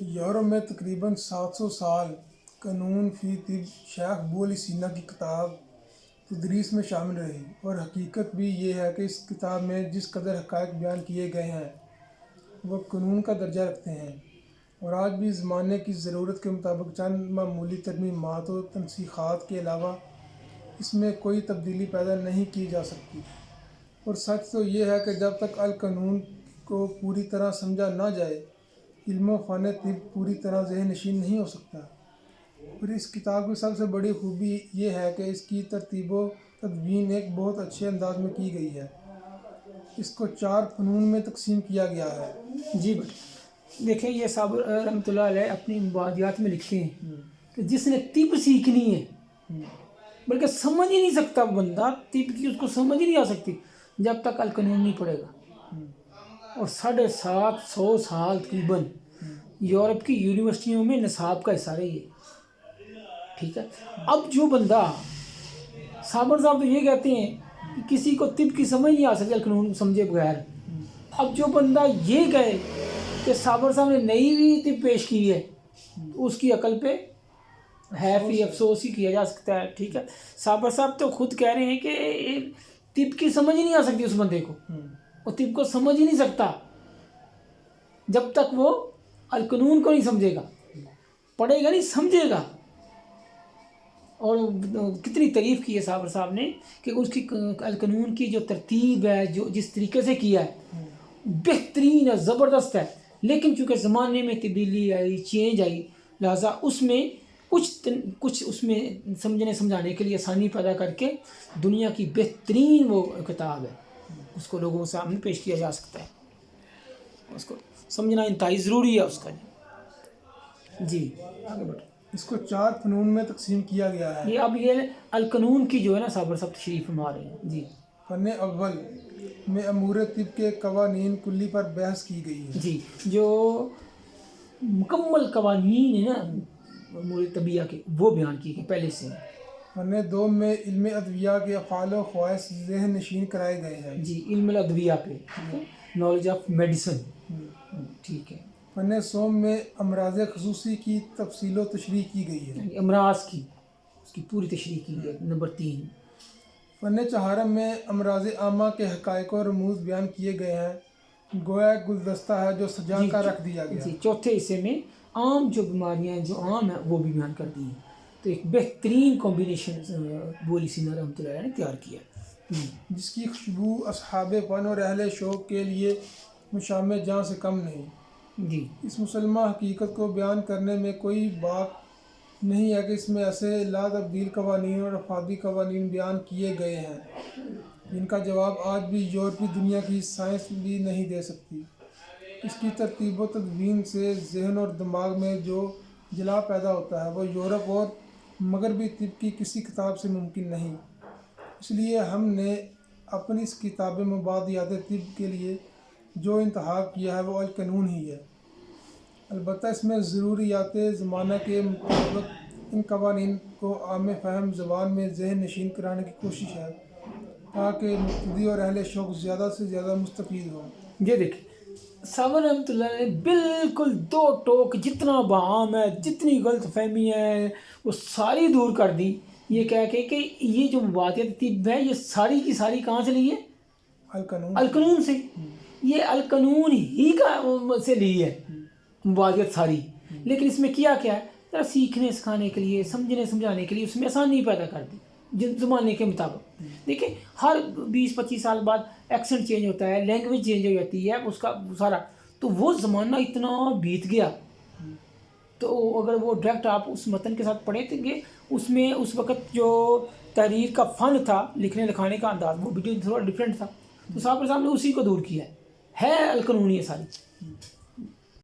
Europe میں تقریباً 700 سال قانون فی طب شیخ ابو علی سینا کی کتاب تدریس میں شامل رہی، اور حقیقت بھی یہ ہے کہ اس کتاب میں جس قدر حقائق بیان کیے گئے ہیں وہ قانون کا درجہ رکھتے ہیں، اور آج بھی زمانے کی ضرورت کے مطابق چند معمولی ترمیمات و تنسیخات کے علاوہ اس میں کوئی تبدیلی پیدا نہیں کی جا سکتی۔ اور سچ تو یہ ہے کہ جب تک القانون کو پوری طرح سمجھا نہ جائے، علم و فن طب پوری طرح ذہن نشین نہیں ہو سکتا۔ اور اس کتاب کی سب سے بڑی خوبی یہ ہے کہ اس کی ترتیب و تدوین ایک بہت اچھے انداز میں کی گئی ہے۔ اس کو 4 فنون میں تقسیم کیا گیا ہے۔ جی دیکھیں، یہ صابر رحمۃ اللہ علیہ اپنی مبادیات میں لکھتے ہیں کہ جس نے طب سیکھنی ہے، بلکہ سمجھ ہی نہیں سکتا بندہ، طب کی اس کو سمجھ ہی نہیں آ سکتی جب تک القانون نہیں پڑھے گا۔ اور 750 سال تقریباً یورپ کی یونیورسٹیوں میں نصاب کا حصہ رہی ہے۔ ٹھیک ہے، اب جو بندہ، صابر صاحب تو یہ کہتے ہیں کہ کسی کو طب کی سمجھ نہیں آ سکتی القانون سمجھے بغیر۔ اب جو بندہ یہ کہے کہ صابر صاحب نے نئی بھی طب پیش کی ہے، اس کی عقل پہ حیفی افسوس ہی کیا جا سکتا ہے۔ ٹھیک ہے، صابر صاحب تو خود کہہ رہے ہیں کہ طب کی سمجھ ہی نہیں آ سکتی اس بندے کو، وہ طب کو سمجھ ہی نہیں سکتا جب تک وہ القانون کو نہیں سمجھے گا، پڑھے گا نہیں، سمجھے گا۔ اور کتنی تعریف کی ہے صابر صاحب نے کہ اس کی القانون کی جو ترتیب ہے، جو جس طریقے سے کیا ہے، بہترین ہے، زبردست ہے۔ لیکن چونکہ زمانے میں تبدیلی آئی، چینج آئی، لہٰذا اس میں کچھ اس میں سمجھانے کے لیے آسانی پیدا کر کے دنیا کی بہترین وہ کتاب ہے، اس کو لوگوں کے سامنے پیش کیا جا سکتا ہے۔ اس کو سمجھنا انتہائی ضروری ہے اس کا۔ جی آگے بڑھیں۔ اس کو 4 فنون میں تقسیم کیا گیا ہے۔ یہ اب یہ القانون کی جو ہے نا صابر صاحب تشریف فرما رہے ہیں۔ جی فن اول میں امور طب کے قوانین کلی پر بحث کی گئی ہے۔ جی، جو مکمل قوانین ہیں نا امور طبیہ کے، وہ بیان کیے گئے پہلے سے۔ فن دوم میں علم ادویہ کے افعال و خواص ذہن نشین کرائے گئے ہیں۔ جی، علم الادویہ پہ، نالج آف میڈیسن۔ ٹھیک ہے۔ فن سوم میں امراض خصوصی کی تفصیل و تشریح کی گئی ہے۔ امراض کی، اس کی پوری تشریح کی گئی ہے۔ نمبر 3۔ فن چہارم میں امراض عامہ کے حقائق و رموز بیان کیے گئے ہیں، گویا ایک گلدستہ ہے جو سجا کر رکھ دیا گیا۔ جی، چوتھے حصے میں عام جو بیماریاں جو عام ہیں وہ بھی بیان کر دی ہیں۔ تو ایک بہترین کمبینیشن ابو علی سینا رحمۃ اللہ علیہ نے تیار کیا ہے، جس کی خوشبو اصحاب فن اور اہل شوق کے لیے مشام جاں سے کم نہیں۔ جی اس مسلمہ حقیقت کو بیان کرنے میں کوئی بات نہیں ہے کہ اس میں ایسے لا تبدیل قوانین اور افادی قوانین بیان کیے گئے ہیں جن کا جواب آج بھی یورپی دنیا کی سائنس بھی نہیں دے سکتی۔ اس کی ترتیب و تدوین سے ذہن اور دماغ میں جو جلا پیدا ہوتا ہے وہ یورپ اور مغربی طب کی کسی کتاب سے ممکن نہیں۔ اس لیے ہم نے اپنی اس کتاب مبادیات طب کے لیے جو انتخاب کیا ہے وہ القانون ہی ہے۔ البتہ اس میں ضروریات زمانہ کے مطابق ان قوانین کو عام فہم زبان میں ذہن نشین کرانے کی کوشش ہے تاکہ مقتدی اور اہل شوق زیادہ سے زیادہ مستفید ہوں۔ یہ دیکھیں، صابر رحمۃ اللہ نے بالکل 2 ٹوک جتنا بہام ہے، جتنی غلط فہمی ہے، وہ ساری دور کر دی۔ یہ کہہ کے کہ یہ جو مبادیات طب ہے یہ ساری کی ساری کہاں سے لی ہے؟ القانون سے۔ یہ القانون ہی کا سے لی ہے مبادیات ساری، لیکن اس میں کیا ہے، ذرا سیکھنے سکھانے کے لیے، سمجھنے سمجھانے کے لیے اس میں آسانی پیدا کر دی جن زمانے کے مطابق۔ دیکھیں، ہر 20-25 سال بعد ایکسنٹ چینج ہوتا ہے، لینگویج چینج ہو جاتی ہے، اس کا سارا، تو وہ زمانہ اتنا بیت گیا، تو اگر وہ ڈائریکٹ آپ اس متن کے ساتھ پڑھیں گے، اس میں اس وقت جو تحریر کا فن تھا، لکھنے لکھانے کا انداز، وہ بھی تھوڑا ڈفرینٹ تھا، تو صابر صاحب نے اسی کو دور کیا ہے القانون یہ ساری۔